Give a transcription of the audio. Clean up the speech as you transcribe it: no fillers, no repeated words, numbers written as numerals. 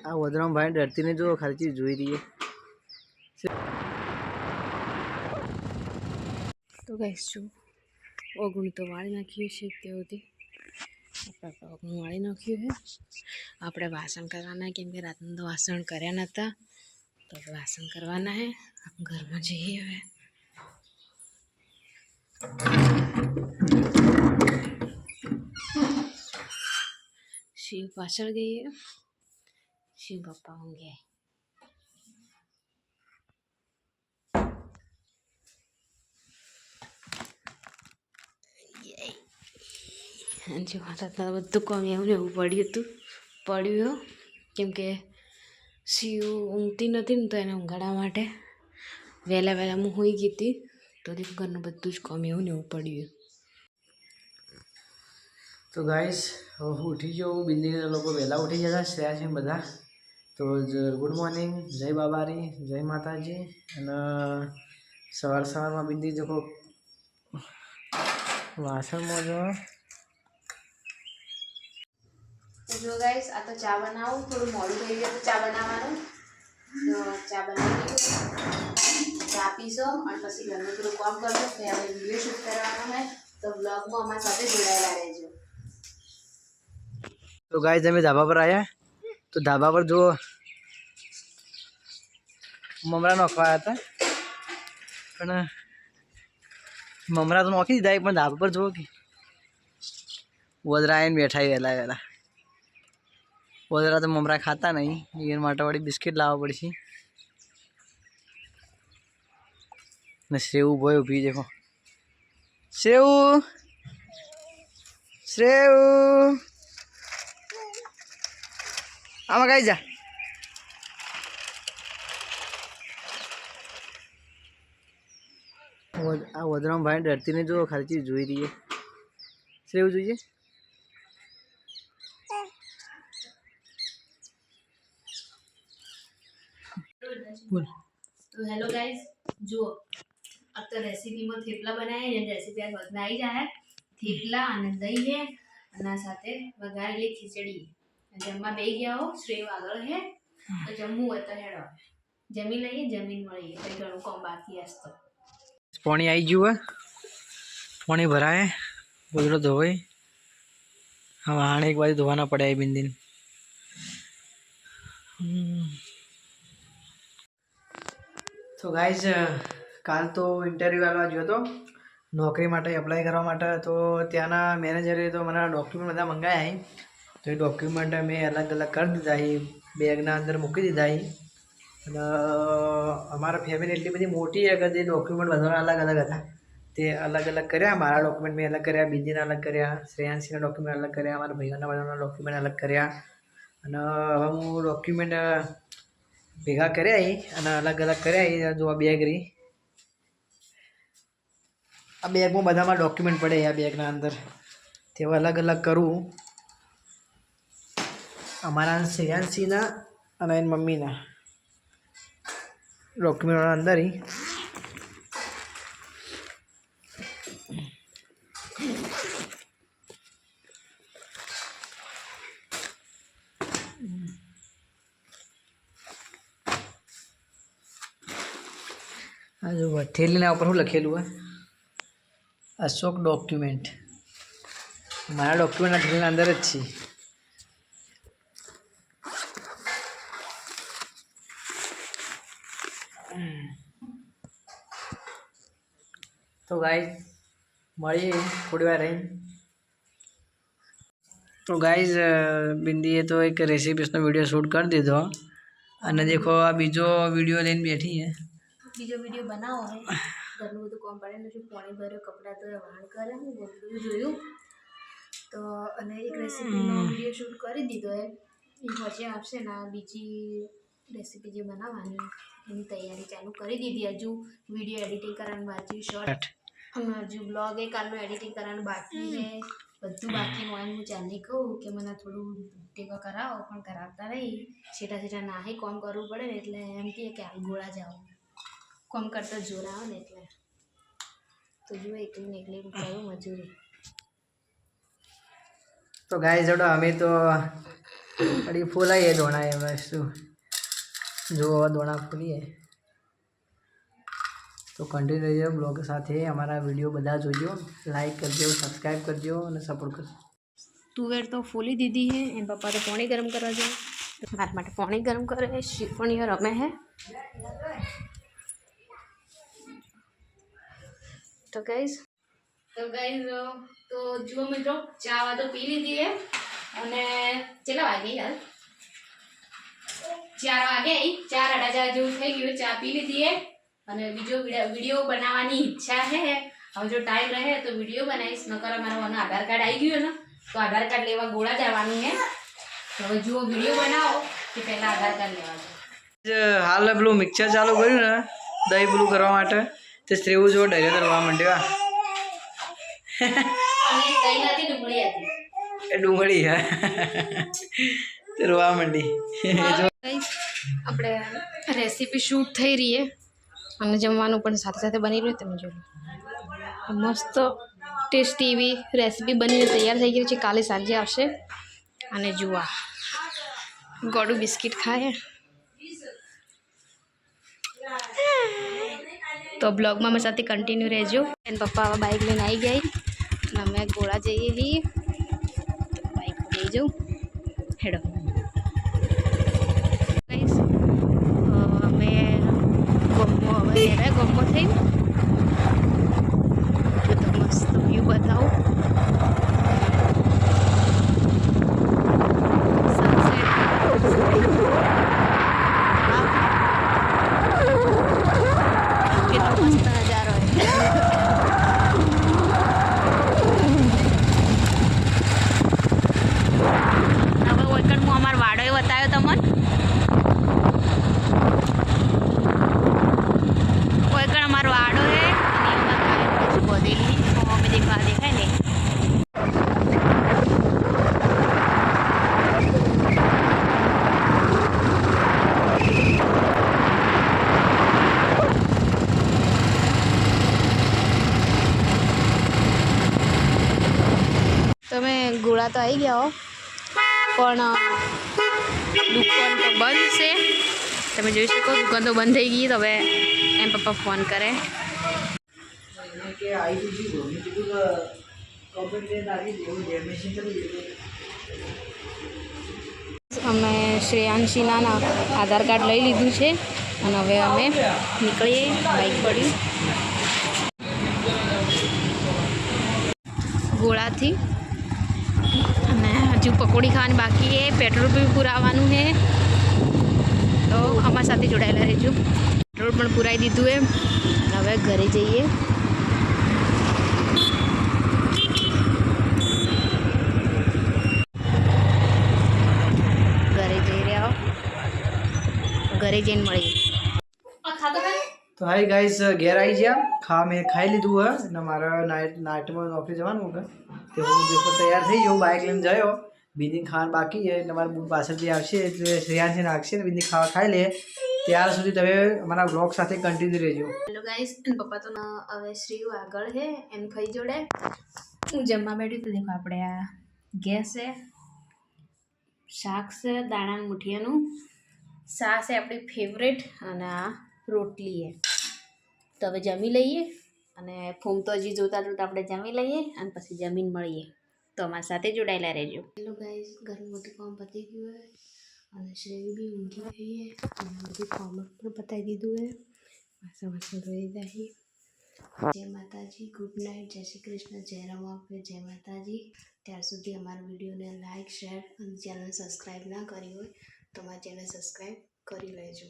આ વદરામ ભાઈ ડરતી ને જો ખાલી ચીજ જોઈ રહીએ તો ગાઈસ જો ઓગણી તો વાળી નાખ્યું છે તેઓથી આપણે ઓગણું વાળી નાખ્યું છે આપણે વાસણ કરવાના કેમ કે રાતનું તો વાસણ કર્યા નહોતા તો વાસણ કરવાના હે આપણે ઘરમાં જઈએ હવે શિવ પાછળ ગઈએ શિવ પપ્પા ઊંઘે જો રાતના બધું કામ એવું ને એવું પડ્યું કેમ કે શિવ ઊંઘતી નથી ને તો એને ઊંઘાડવા માટે વહેલા હું હોઈ ગઈ હતી તો ઘરનું બધું જ કામ એવું ને એવું પડ્યું તો ગાઈસ ઉઠી ગયો બિંદીને લોકો વહેલા ઉઠી જતા શ્રેયા છે બધા તો ગુડ મોર્નિંગ જય બાબારી જય માતાજી અને સવારમાં બિંદી જો વાસણમાં જો ગાઈસ આ તો ચા બનાવું થોડું મોડું થઈ ગયું ચા બનાવવાનું તો ચા બનાવી ચા પીશો અને પછી ઘરનું થોડું કામ કરશો તો હવે વિડીયો શૂટ કરવાનો છે તો બ્લોગમાં અમારી સાથે જોડાયેલા રહેજો તો ગાઈસ અમે ધાબા પર આવ્યા તો ધાબા પર જો મમરા નોખવા આવ્યા હતા પણ મમરા તો નોખી દીધા પણ ધાબા પર જુઓ કે વદરા આવીને બેઠા વહેલા વદરા તો મમરા ખાતા નહીં એના માટે વાળી બિસ્કિટ લાવવા પડશે ને સેવ ભાઈ ઊભી દેખો સેવ આમાં કઈ જા આ વદરામ ભાઈ ડરતી ને જો ખાલી ચીજ જોઈ રહીએ સેવ જોઈએ તો હેલો ગાઈસ જુઓ अब तो रेसिपी में थेपला बनाए ने रेसिपी आज बनाई जाए थेपला અને દહીં હે અને સાથે વઘારેલી ખીચડી જમવા બેસી ગયા હો શ્રેવ આગળ હે તો જમવું હોય તો હેડો જમી લઈએ જમીન મળીએ કઈ ઘણું કામ બાકી આસ્તો પાણી આવી ગયું પાણી ભરાય બોલો ધોવાય હવે આણે એક બાજુ ધોવાના પડે એ બિંદીને તો ગાઈઝ કાલ તો ઇન્ટરવ્યૂ આવવા ગયો હતો નોકરી માટે એપ્લાય કરવા માટે તો ત્યાંના મેનેજરે તો મને ડોક્યુમેન્ટ બધા મંગાવ્યા તો એ ડોક્યુમેન્ટ મેં અલગ અલગ કરી દીધા એ બેગના અંદર મૂકી દીધા અને અમારા ફેમિલી એટલી બધી મોટી છે કે તે ડોક્યુમેન્ટ બધા અલગ અલગ હતા તે અલગ અલગ કર્યા મારા ડોક્યુમેન્ટ મેં અલગ કર્યા બીજીના અલગ કર્યા શ્રેયાંશીના ડોક્યુમેન્ટ અલગ કર્યા મારા ભાઈઓના બધાના ડોક્યુમેન્ટ અલગ કર્યા અને હવે હું ડોક્યુમેન્ટ ભેગા કર્યા અને અલગ અલગ કર્યા જો આ બેગ રહી આ બેગમાં બધામાં ડોક્યુમેન્ટ પડે આ બેગના અંદર તેવા અલગ અલગ કરું અમારા શ્રેયાંશીના અને એની મમ્મીના ડોક્યુમેન્ટ અંદર આ જો થેલીના ઉપર શું લખેલું હોય અશોક ડોક્યુમેન્ટ મારા ડોક્યુમેન્ટ થેલીના અંદર જ છે તો ગાઈઝ મળીએ થોડી વાર રહીને તો ગાઈઝ બિંદીએ તો એક રેસીપીસનો વિડીયો શૂટ કરી દીધો અને દેખો આ બીજો વિડીયો લઈને બેઠી છે બીજો વિડીયો બનાવો હે ઘરનું બધું કામ પડે ને પાણી ભર્યું કપડાં તો વાળ કરે હું બધું જોયું તો અને એક રેસીપીનો વિડીયો શૂટ કરી દીધો હે એ વચ્ચે આપશે ને બીજી રેસીપી જે બનાવવાની એની તૈયારી ચાલુ કરી દીધી હજુ વિડીયો એડિટિંગ કરવાનું બાકી શોર્ટ હજુ બ્લોગ એ કાલનું એડિટિંગ કરવાનું બાકી છે બધું બાકી હોય હું ચાંદી કહું કે મને થોડું ટેકો કરાવો પણ કરાવતા નહીં છેટા નાહી કોમ કરવું પડે ને એટલે એમ કહે કે હાલ ગોળા જાઓ કોમ કરતા જોર આવે ને એટલે તો જો એકલી ને એકલી કરું મજૂરી તો ગાઈઝ જોડો અમે તો અડી ફૂલાઈએ દોણા એ વસ્તુ જો દોણા ફૂલીએ તો કન્ટિન્યુ રહીજો બ્લોગ સાથે અમારા વિડીયો બધા જોજો લાઈક કરજો સબસ્ક્રાઈબ કરજો અને સપોર્ટ કરજો તુવેર તો ફૂલી દીધી है एन पापा तो पानी गर्म करा जाए मारे माटे पानी गर्म करे है शिफणिया रमे है तो गाइस तो जो मित्रों चावा तो पी लीधी है અને કેટલા વાગે યાર 4 વાગે 4 4:30 જેવું થઈ ગયું ચા પી લીધી है અને બીજો વિડિયો બનાવવાની ઈચ્છા છે હવે જો ટાઈમ રહે તો વિડિયો બનાવીશ નકર અમારો આધાર કાર્ડ આવી ગયું ને तो आधार कार्ड लेवा गोड़ा जवानी है तो હવે જો વિડિયો બનાવો કે પહેલા આધાર કાર્ડ લેવા જાવ હાલ પેલું મિક્સર ચાલુ કર્યું ને દહીં પેલું કરવા માટે તે સ્ત્રીઓ જો ડરે કરવા માંડ્યો અને કઈ નથી ડુંગળી હતી એ ડુંગળી હે તે રોવા માંડી જો આપણે રેસીપી શૂટ થઈ રહી છે અને જમવાનું પણ સાથે સાથે બની રહ્યું તમે જોજો મસ્ત ટેસ્ટી એવી રેસીપી બનીને તૈયાર થઈ ગઈ છે કાલે સાંજે આવશે અને જુઓ ગોળું બિસ્કિટ ખાય તો બ્લોગમાં મારી સાથે કન્ટિન્યુ રહેજો એન પપ્પા આવા બાઇક લઈને આવી ગયા અને અમે ગોળા જઈએ છીએ બાઇક લઈ જાઉં હેડો અમે ગમો હવે ગમો થઈ તો મસ્ત વ્યૂ બતાવું કેટલો મસ્ત નજારો હવે ઓઈકણ હું અમારો વાડોએ બતાવ્યો તમને ઓઈકણ અમારો વાડો હે हमें देखा देखा नहीं तो मैं गोड़ा तो आई गया हो पण दुकान तो बंद से તમે જોઈ શકો દુકાન તો બંધ થઈ ગઈ તો હવે એમ પપ્પા ફોન કરે કે આવી તો જી ગોમી કીધું કે કમ્પ્લેટ લઈને આવી જેવું જે મશીન ચલી અમે શ્રેયાંશીના આધાર કાર્ડ લઈ લીધું છે અને હવે અમે નીકળીએ બાઇક પડ્યું ગોળાથી અને હજુ પકોડી ખાવાની બાકી છે પેટ્રોલ બી પુરાવાનું છે તો અમારા સાથે જોડાયેલા રહેજો પેટ્રોલ પણ પુરાઈ દીધું છે અને હવે ઘરે જઈએ ઘરે જઈને મળીએ તો હાય ગાઈસ ઘેર આવી ગયા મેં ખાઈ લીધું હે અને મારા નાઇટમાં નોકરી જવાનું હતું તે હું દેખો તૈયાર થઈ ગયો બાઇક લઈને ગયો બીજી ખાવાનું બાકી છે એટલે મારા બૂટ પાછળથી આવશે એટલે શ્રેયાંશી નાખશે ને બીજી ખાવા ખાઈ લે ત્યાર સુધી તમે અમારા બ્લોગ સાથે કન્ટિન્યુ રહેજો હેલો ગાઈસ પપ્પા તો હવે શ્રીયુ આગળ છે એમ ખાઈ જોડે હું જમવા બેઠી તો દેખો આપણે આ ગેસ છે શાક છે દાણા મુઠિયાનું શાક છે આપણી ફેવરેટ અને આ રોટલી છે તો હવે જમી લઈએ અને ફોમ તો હજી જોતા જોતા આપણે જમી લઈએ અને પછી જમીન મળીએ તો અમારી સાથે જોડાયેલા રહેજો હેલો ગાઈસ ઘરનું બધું કામ પતી ગયું હોય અને શ્રેય બી ઊંઘી ગઈ છે અને બધું કામ પણ પતાવી દીધું છે વાસણ વાસણ ધોઈ જાય જય માતાજી ગુડ નાઇટ જય શ્રી કૃષ્ણ જય રામ જય માતાજી ત્યાર સુધી અમારા વિડીયોને લાઇક શેર અને ચેનલ સબસ્ક્રાઈબ ના કરી હોય તો અમારી ચેનલ સબસ્ક્રાઈબ કરી લેજો